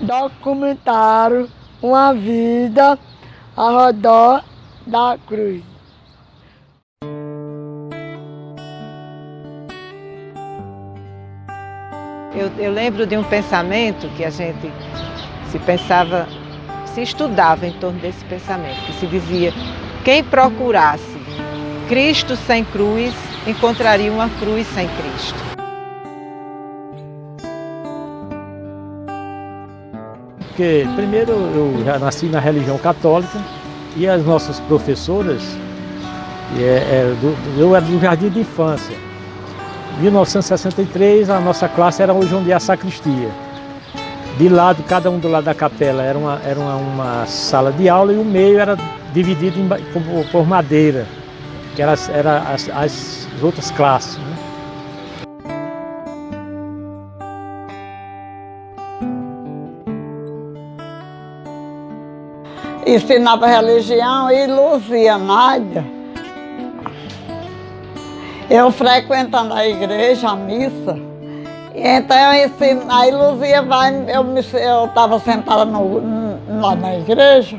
documentaram uma vida ao redor da cruz. Eu lembro de um pensamento que a gente se estudava em torno desse pensamento, que se dizia: quem procurasse Cristo sem cruz, encontraria uma cruz sem Cristo. Porque primeiro eu já nasci na religião católica e as nossas professoras, eu era do jardim de infância. Em 1963 a nossa classe era hoje onde é a sacristia. De lado, cada um do lado da capela era uma sala de aula e o meio era dividido por madeira, que eram as outras classes, né? Ensinava religião e Luzia Nádia. Eu frequentando a igreja, a missa, então eu ensino, aí Luzia vai, eu estava sentada lá na igreja,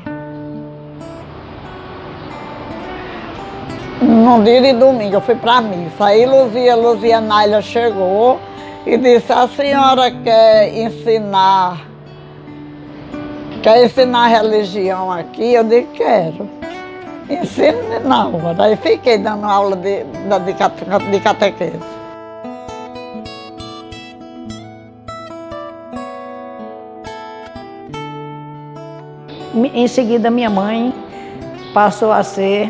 num dia de domingo, eu fui para a missa, aí Luzia Nádia chegou e disse: a senhora quer ensinar religião aqui? Eu disse: quero. Ensino na hora. Daí fiquei dando aula de catequese. Em seguida, minha mãe passou a ser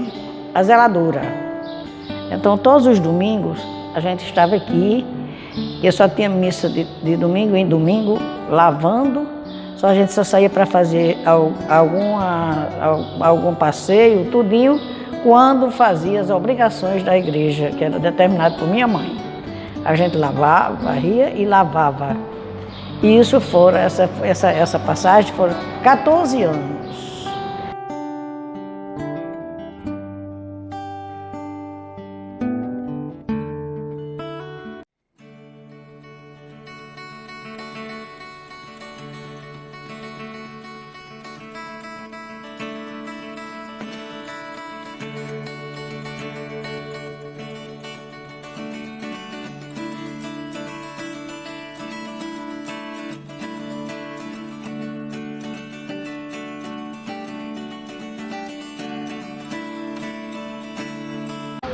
a zeladora. Então, todos os domingos, a gente estava aqui. Eu só tinha missa de domingo em domingo, lavando. A gente só saía para fazer algum passeio, tudinho, quando fazia as obrigações da igreja, que era determinado por minha mãe. A gente lavava, varria e lavava. E isso essa passagem foram 14 anos.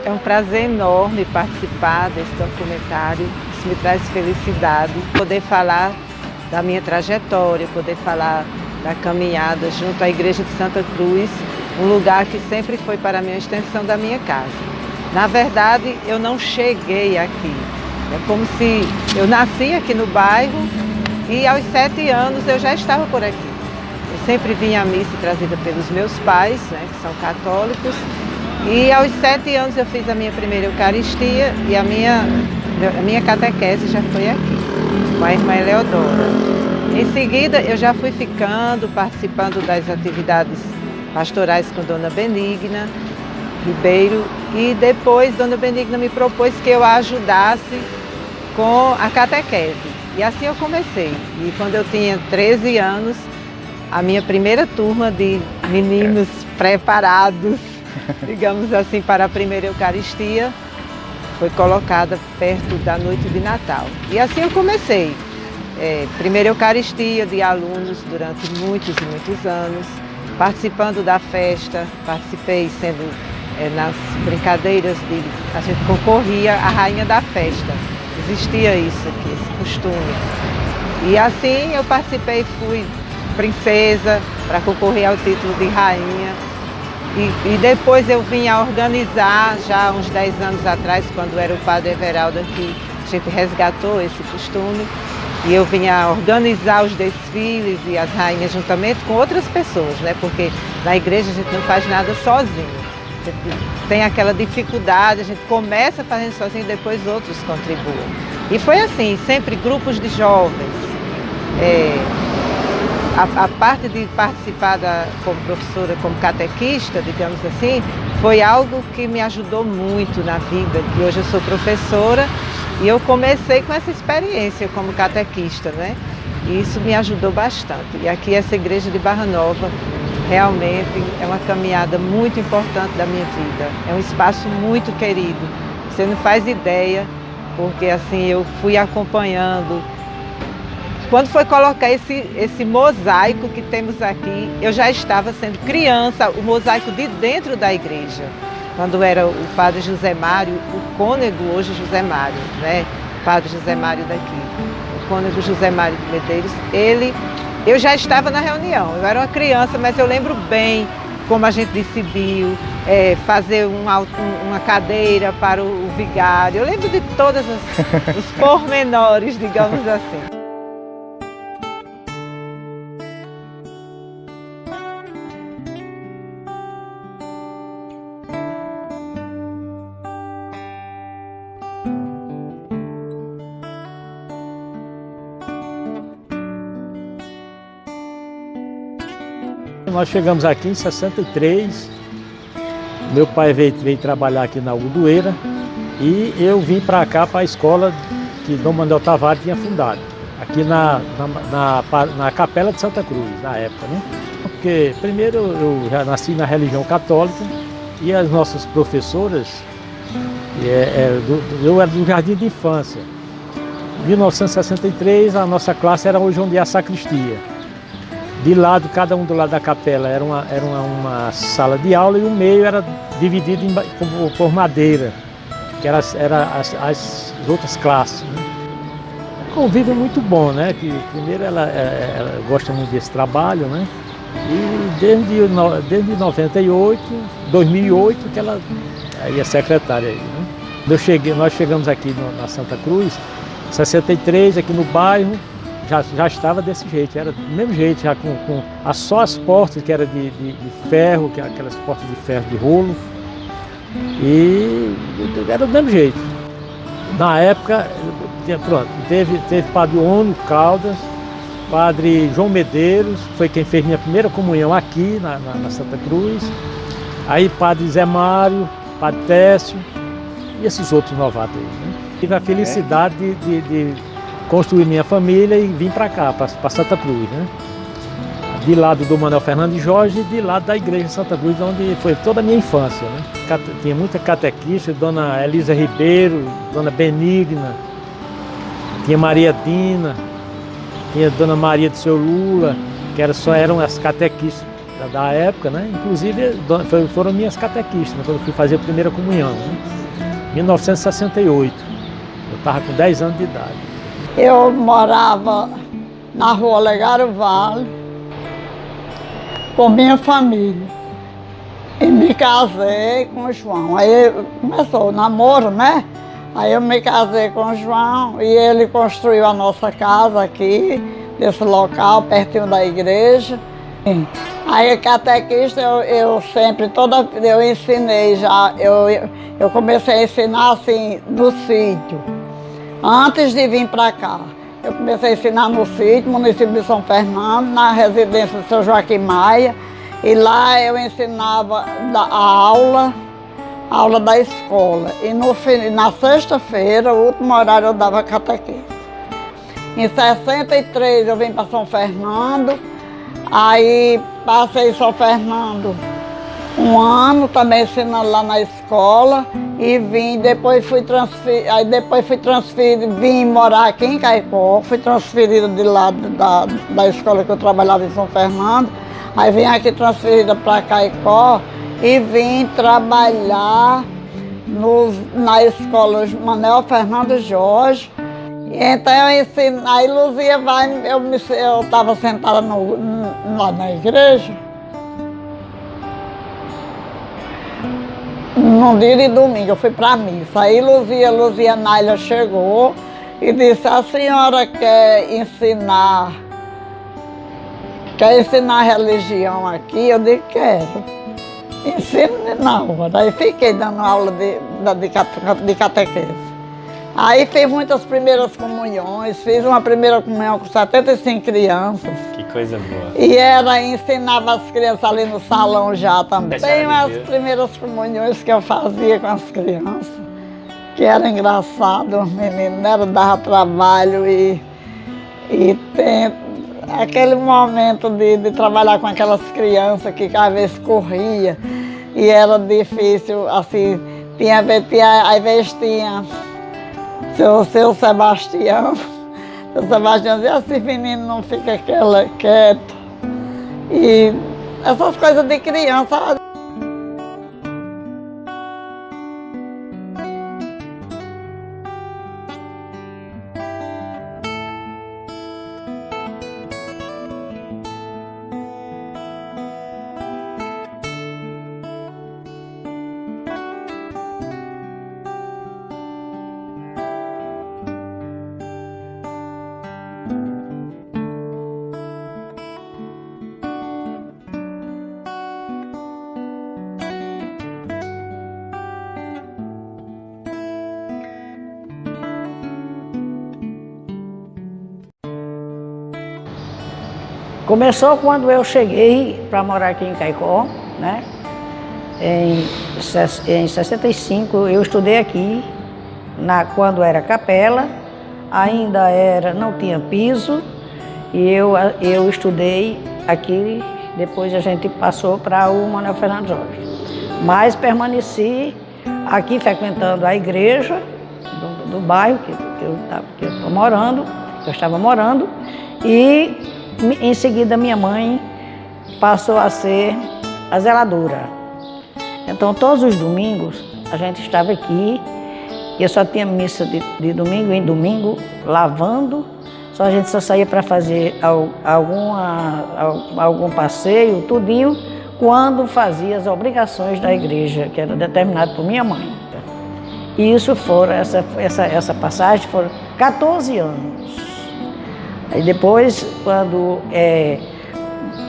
É um prazer enorme participar desse documentário, isso me traz felicidade. Poder falar da minha trajetória, poder falar da caminhada junto à Igreja de Santa Cruz, um lugar que sempre foi para mim a extensão da minha casa. Na verdade, eu não cheguei aqui. É como se eu nasci aqui no bairro e aos 7 anos eu já estava por aqui. Eu sempre vinha à missa trazida pelos meus pais, né, que são católicos. E aos 7 anos eu fiz a minha primeira Eucaristia e a minha catequese já foi aqui, com a irmã Eleodora. Em seguida eu já fui participando das atividades pastorais com Dona Benigna Ribeiro e depois Dona Benigna me propôs que eu a ajudasse com a catequese. E assim eu comecei. E quando eu tinha 13 anos, a minha primeira turma de meninos preparados, digamos assim, para a primeira Eucaristia, foi colocada perto da noite de Natal. E assim eu comecei. Primeira Eucaristia de alunos durante muitos e muitos anos, participando da festa, participei sendo nas brincadeiras, a gente concorria à rainha da festa. Existia isso aqui, esse costume. E assim eu participei, fui princesa para concorrer ao título de rainha. E depois eu vim a organizar, já uns 10 anos atrás, quando era o padre Everaldo aqui, a gente resgatou esse costume. E eu vim a organizar os desfiles e as rainhas juntamente com outras pessoas, né? Porque na igreja a gente não faz nada sozinho. A gente tem aquela dificuldade, a gente começa fazendo sozinho e depois outros contribuem. E foi assim, sempre grupos de jovens. A parte de participar como professora, como catequista, digamos assim, foi algo que me ajudou muito na vida, que hoje eu sou professora e eu comecei com essa experiência como catequista, né? E isso me ajudou bastante. E aqui essa igreja de Barra Nova realmente é uma caminhada muito importante da minha vida. É um espaço muito querido. Você não faz ideia, porque assim eu fui acompanhando. Quando foi colocar esse mosaico que temos aqui, eu já estava sendo criança, o mosaico de dentro da igreja. Quando era o padre José Mário, o cônego hoje José Mário, né? O padre José Mário daqui, o cônego José Mário de Medeiros, eu já estava na reunião, eu era uma criança, mas eu lembro bem como a gente decidiu fazer uma cadeira para o vigário. Eu lembro de todos os pormenores, digamos assim. Nós chegamos aqui em 63, meu pai veio trabalhar aqui na Udueira e eu vim para cá, para a escola que Dom Manuel Tavares tinha fundado, aqui na Capela de Santa Cruz, na época, né? Porque primeiro eu já nasci na religião católica e as nossas professoras, eu era do jardim de infância. Em 1963 a nossa classe era hoje onde é a sacristia. De lado, cada um do lado da capela era uma sala de aula e o meio era dividido por madeira, que eram as outras classes. Né? Convívio muito bom, né? Que primeiro ela gosta muito desse trabalho, né? E desde 2008 que ela é secretária aí, né? Nós chegamos aqui na Santa Cruz, 63, aqui no bairro. Já estava desse jeito, era do mesmo jeito, já com só as portas que eram de ferro, que aquelas portas de ferro de rolo, e era do mesmo jeito. Na época, teve Padre Ônio Caldas, Padre João Medeiros, foi quem fez minha primeira comunhão aqui na Santa Cruz, aí Padre Zé Mário, Padre Técio e esses outros novatos aí, né? Tive a felicidade de construir minha família e vim para cá, para Santa Cruz, né? De lado do Manuel Fernandes Jorge e de lado da igreja Santa Cruz, onde foi toda a minha infância, né? Tinha muita catequista, Dona Elisa Ribeiro, Dona Benigna, tinha Maria Dina, tinha Dona Maria do Seu Lula, que eram as catequistas da época, né? Inclusive foram minhas catequistas, né? Quando eu fui fazer a primeira comunhão, né? Em 1968, eu estava com 10 anos de idade. Eu morava na rua Legário Vale com minha família e me casei com o João. Aí começou o namoro, né? Aí eu me casei com o João e ele construiu a nossa casa aqui, nesse local, pertinho da igreja. Aí catequista eu sempre, eu ensinei já, eu comecei a ensinar assim no sítio. Antes de vir para cá, eu comecei a ensinar no sítio, município de São Fernando, na residência de São Joaquim Maia. E lá eu ensinava a aula da escola. E na sexta-feira, o último horário, eu dava catequese. Em 63 eu vim para São Fernando, aí passei em São Fernando um ano também ensinando lá na escola e vim, depois fui transferido, vim morar aqui em Caicó, fui transferida de lá da escola que eu trabalhava em São Fernando, aí vim aqui transferida para Caicó e vim trabalhar na escola Manuel Fernandes Jorge. Então eu ensino, aí Luzia eu estava sentada lá na igreja, num dia de domingo, eu fui para a missa. Aí Luzia Naila chegou e disse: a senhora quer ensinar religião aqui? Eu disse: quero. Ensino na hora. Aí fiquei dando aula de catequese. Aí fiz muitas primeiras comunhões, fiz uma primeira comunhão com 75 crianças. Que coisa boa. E ensinava as crianças ali no salão já também. Tem umas primeiras comunhões que eu fazia com as crianças, que era engraçado, os meninos, dava trabalho e E tem aquele momento de trabalhar com aquelas crianças que às vezes corria e era difícil, assim, às vezes tinha seu Sebastião. O Sebastião dizia, esse menino não fica quieto. E essas coisas de criança. Começou quando eu cheguei para morar aqui em Caicó, né? Em 65 eu estudei aqui, quando era capela, não tinha piso, e eu estudei aqui, depois a gente passou para o Manuel Fernando Jorge. Mas permaneci aqui frequentando a igreja do bairro que eu estava morando, e em seguida, minha mãe passou a ser a zeladora. Então, todos os domingos, a gente estava aqui, e eu só tinha missa de domingo em domingo, lavando. A gente só saía para fazer algum passeio, tudinho, quando fazia as obrigações da igreja, que era determinado por minha mãe. E isso essa passagem foram 14 anos. Aí depois, quando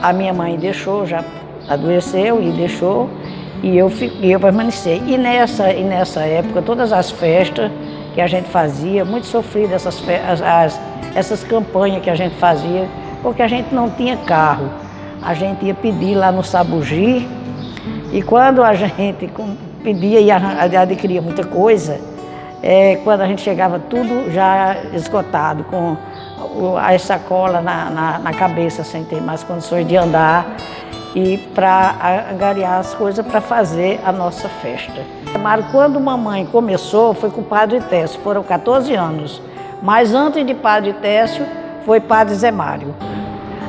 a minha mãe deixou, já adoeceu e deixou, e eu permaneci. E nessa época, todas as festas que a gente fazia, muito sofridas essas campanhas que a gente fazia, porque a gente não tinha carro. A gente ia pedir lá no Sabugi, e quando a gente pedia e adquiria muita coisa, quando a gente chegava tudo já esgotado, com as sacolas na cabeça, sem ter mais condições de andar, e para angariar as coisas para fazer a nossa festa. Mas quando mamãe começou, foi com o Padre Técio, foram 14 anos. Mas antes de Padre Técio, foi Padre Zé Mário.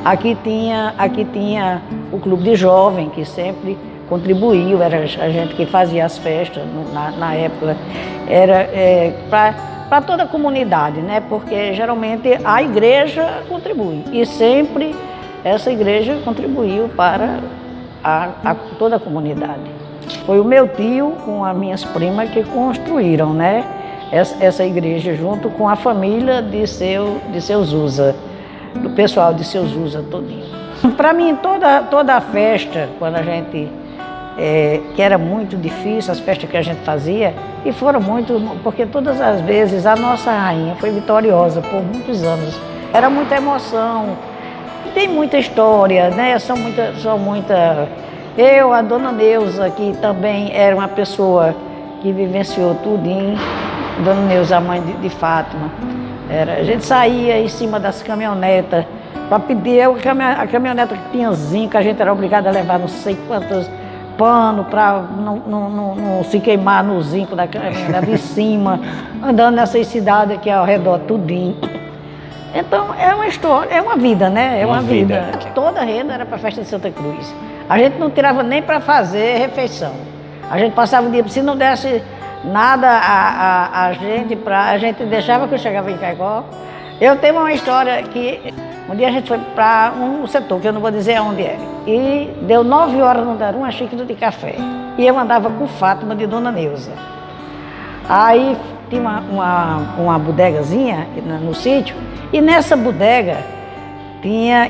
Aqui tinha o Clube de Jovem, que sempre contribuiu, era a gente que fazia as festas na época. Era para toda a comunidade, né? Porque geralmente a igreja contribui, e sempre essa igreja contribuiu para toda a comunidade. Foi o meu tio com as minhas primas que construíram, né, essa igreja, junto com a família de seu Zusa, do pessoal de seu Zusa todinho. Para mim, toda a festa, quando a gente que era muito difícil, as festas que a gente fazia, e foram muito, porque todas as vezes a nossa rainha foi vitoriosa por muitos anos. Era muita emoção, tem muita história, né? Eu, a Dona Neuza, que também era uma pessoa que vivenciou tudinho, Dona Neuza, a mãe de Fátima. A gente saía em cima das caminhonetas para pedir, a caminhoneta que tinha zinco, a gente era obrigado a levar não sei quantos pano para não se queimar no zinco da caminhonete de cima, andando nessas cidades aqui ao redor, tudinho. Então, é uma história, é uma vida, né? É uma vida. Toda a renda era para a festa de Santa Cruz. A gente não tirava nem para fazer refeição. A gente passava o dia, se não desse nada a gente deixava que eu chegava em Caicó. Eu tenho uma história que um dia a gente foi para um setor, que eu não vou dizer onde é, e deu 9 horas, não deram uma xícara de café. E eu andava com Fátima de Dona Neuza. Aí tinha uma bodegazinha no sítio, e nessa bodega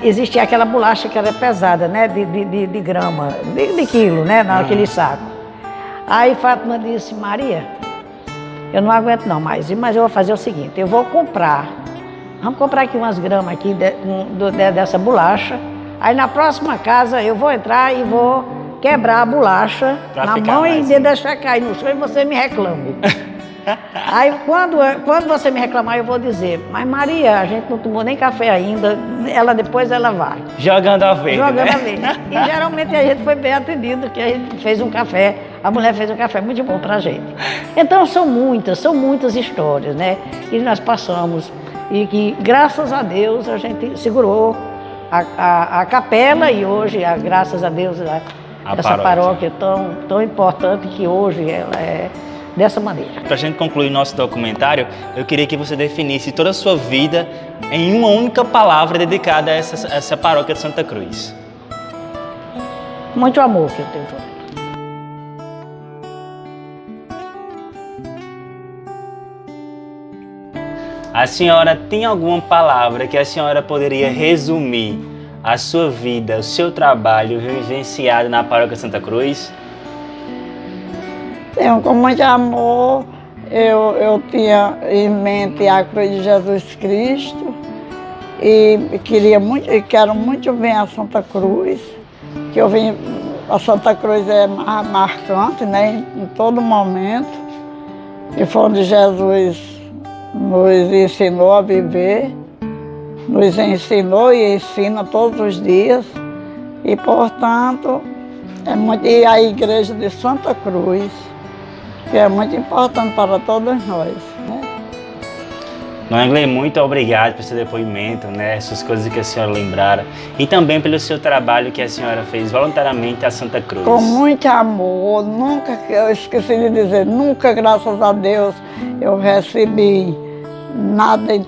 existia aquela bolacha que era pesada, né, de grama, de quilo, né, naquele saco. Aí Fátima disse, Maria, eu não aguento não mais, mas eu vou fazer o seguinte, eu vou vamos comprar aqui umas gramas aqui dessa bolacha, aí na próxima casa eu vou entrar e vou quebrar a bolacha na mão e deixar cair no chão e você me reclame. Aí quando você me reclamar, eu vou dizer, mas Maria, a gente não tomou nem café ainda, depois ela vai. Jogando a verde, Jogando né? a verde. E geralmente a gente foi bem atendido, que a gente fez um café, a mulher fez um café muito bom pra gente. Então são muitas histórias, né? E nós passamos, e que graças a Deus a gente segurou a capela e hoje, graças a Deus, essa paróquia tão importante que hoje ela é dessa maneira. Para a gente concluir nosso documentário, eu queria que você definisse toda a sua vida em uma única palavra dedicada a essa paróquia de Santa Cruz. Muito amor que eu tenho por ela. A senhora tem alguma palavra que a senhora poderia resumir a sua vida, o seu trabalho vivenciado na paróquia Santa Cruz? Tenho com muito amor, eu tinha em mente a cruz de Jesus Cristo e quero muito bem a Santa Cruz, que a Santa Cruz é marcante, né, em todo momento, e foi onde Jesus nos ensinou a viver, nos ensinou e ensina todos os dias, e portanto, e a igreja de Santa Cruz, que é muito importante para todos nós, né? Dona Glê, muito obrigado pelo seu depoimento, né? Essas coisas que a senhora lembrara. E também pelo seu trabalho que a senhora fez voluntariamente à Santa Cruz. Com muito amor, eu esqueci de dizer, nunca, graças a Deus, eu recebi nada em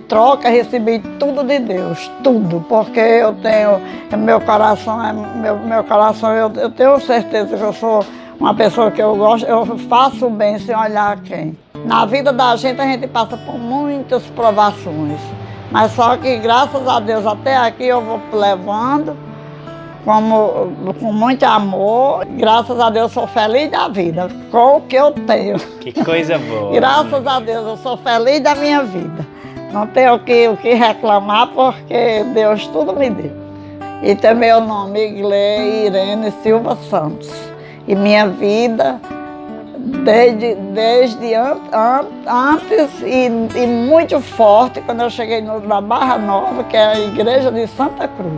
troca, recebi tudo de Deus, tudo, porque eu tenho, meu coração, eu tenho certeza que eu sou uma pessoa que eu gosto, eu faço bem sem olhar quem. Na vida da gente a gente passa por muitas provações, mas só que graças a Deus até aqui eu vou levando com muito amor. Graças a Deus sou feliz da vida com o que eu tenho. Que coisa boa. Graças a Deus eu sou feliz da minha vida. Não tenho o que reclamar porque Deus tudo me deu. E tem meu nome, Glê Irene Silva Santos. E minha vida, desde antes e muito forte, quando eu cheguei na Barra Nova, que é a igreja de Santa Cruz.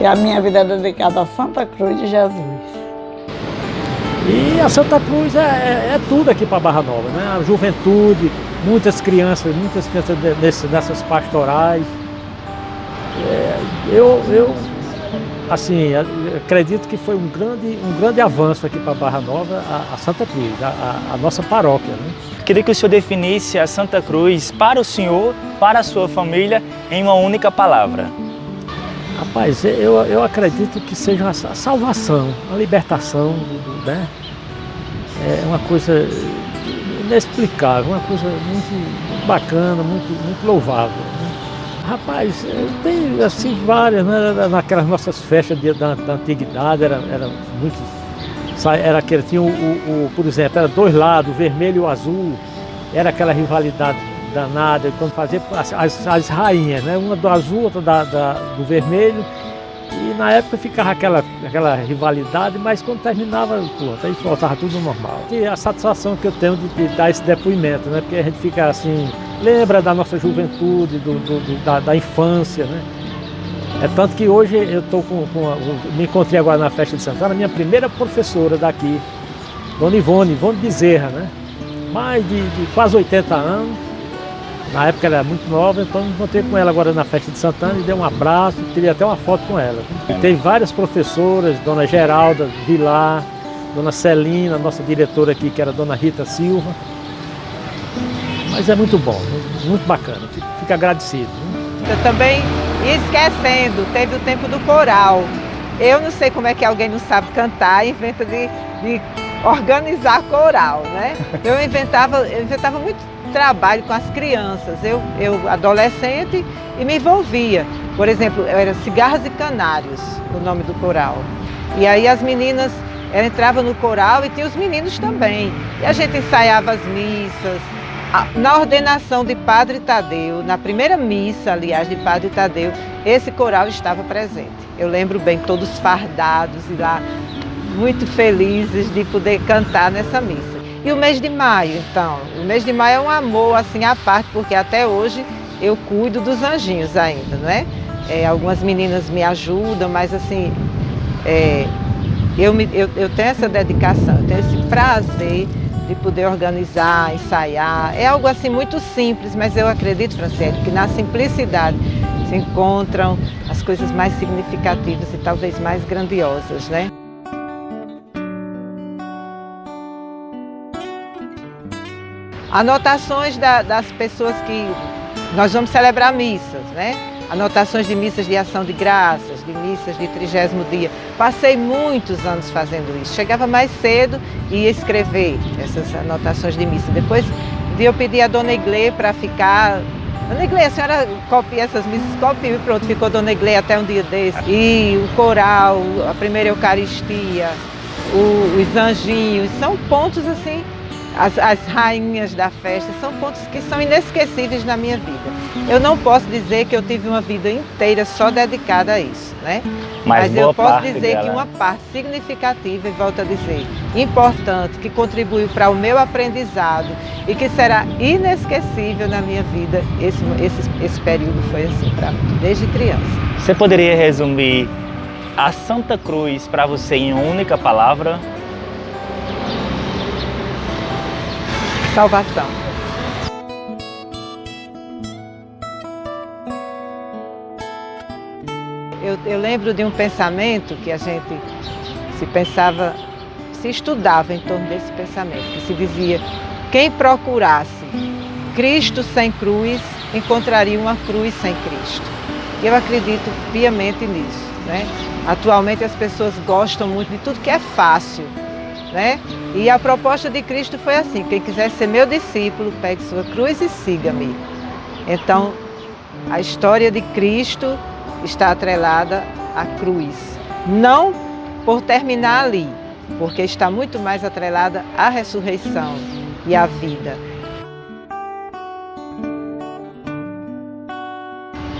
E a minha vida é dedicada a Santa Cruz de Jesus. E a Santa Cruz é tudo aqui para Barra Nova, né? A juventude, muitas crianças nessas pastorais. Eu assim, acredito que foi um grande avanço aqui para Barra Nova, a Santa Cruz, a nossa paróquia, né? Queria que o senhor definisse a Santa Cruz para o senhor, para a sua família, em uma única palavra. Rapaz, eu acredito que seja a salvação, a libertação, né? É uma coisa inexplicável, uma coisa muito bacana, muito louvável, né? Rapaz, tem assim várias, né? Naquelas nossas festas da antiguidade, era muito. Era aquele, tinha por exemplo, era dois lados, o vermelho e o azul, era aquela rivalidade danada, quando fazia as rainhas, né? Uma do azul, outra do vermelho, e na época ficava aquela rivalidade, mas quando terminava, pronto, aí voltava tudo normal. E a satisfação que eu tenho de dar esse depoimento, né? Porque a gente fica assim, lembra da nossa juventude, da infância, né? É tanto que hoje eu estou me encontrei agora na festa de Santana, minha primeira professora daqui, Dona Ivone Bezerra, né? Mais de quase 80 anos. Na época ela era muito nova, então me encontrei com ela agora na festa de Santana e dei um abraço, tirei até uma foto com ela. Teve várias professoras, Dona Geralda Vilar, Dona Celina, nossa diretora aqui, que era Dona Rita Silva. Mas é muito bom, muito bacana, fico agradecido. Eu também ia esquecendo, teve o tempo do coral. Eu não sei como é que alguém não sabe cantar e inventa de organizar coral, né? Eu inventava muito trabalho com as crianças, eu adolescente, e me envolvia. Por exemplo, era Cigarras e Canários, o nome do coral. E aí as meninas entravam no coral e tinha os meninos também. E a gente ensaiava as missas. Na ordenação de Padre Tadeu, na primeira missa, aliás, de Padre Tadeu, esse coral estava presente. Eu lembro bem, todos fardados e lá, muito felizes de poder cantar nessa missa. E o mês de maio, então? O mês de maio é um amor assim à parte, porque até hoje eu cuido dos anjinhos ainda, não é? Algumas meninas me ajudam, mas assim, eu tenho essa dedicação, eu tenho esse prazer de poder organizar, ensaiar. É algo assim muito simples, mas eu acredito, Franciele, que na simplicidade se encontram as coisas mais significativas e talvez mais grandiosas, né? Anotações das pessoas que nós vamos celebrar missas, né? Anotações de missas de ação de graças, de missas de 30º dia. Passei muitos anos fazendo isso. Chegava mais cedo e ia escrever essas anotações de missa. Depois eu pedi a Dona Iglê para ficar. Dona Iglê, a senhora copia essas missas, copia e pronto, ficou Dona Iglê até um dia desse. E o coral, a primeira Eucaristia, os anjinhos, são pontos assim. As rainhas da festa, são pontos que são inesquecíveis na minha vida. Eu não posso dizer que eu tive uma vida inteira só dedicada a isso, né? Mas eu posso dizer que uma parte significativa, e volto a dizer, importante, que contribuiu para o meu aprendizado e que será inesquecível na minha vida, esse período foi assim para mim, desde criança. Você poderia resumir a Santa Cruz para você em uma única palavra? Salvação. Eu lembro de um pensamento que a gente se estudava em torno desse pensamento, que se dizia: quem procurasse Cristo sem cruz, encontraria uma cruz sem Cristo. E eu acredito piamente nisso, né? Atualmente as pessoas gostam muito de tudo que é fácil, né? E a proposta de Cristo foi assim: quem quiser ser meu discípulo, pegue sua cruz e siga-me. Então, a história de Cristo está atrelada à cruz. Não por terminar ali, porque está muito mais atrelada à ressurreição e à vida.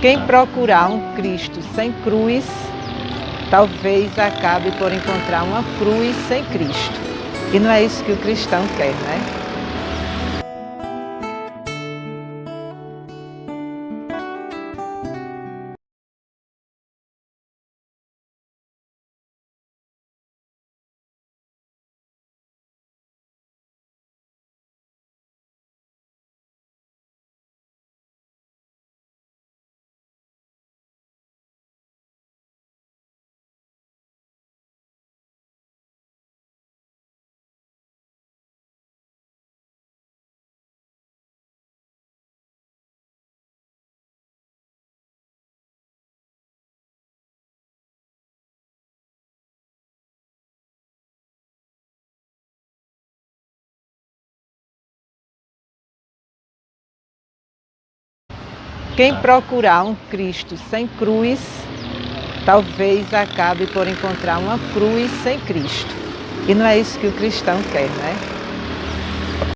Quem procurar um Cristo sem cruz, talvez acabe por encontrar uma cruz sem Cristo. E não é isso que o cristão quer, né? Quem procurar um Cristo sem cruz, talvez acabe por encontrar uma cruz sem Cristo. E não é isso que o cristão quer, né?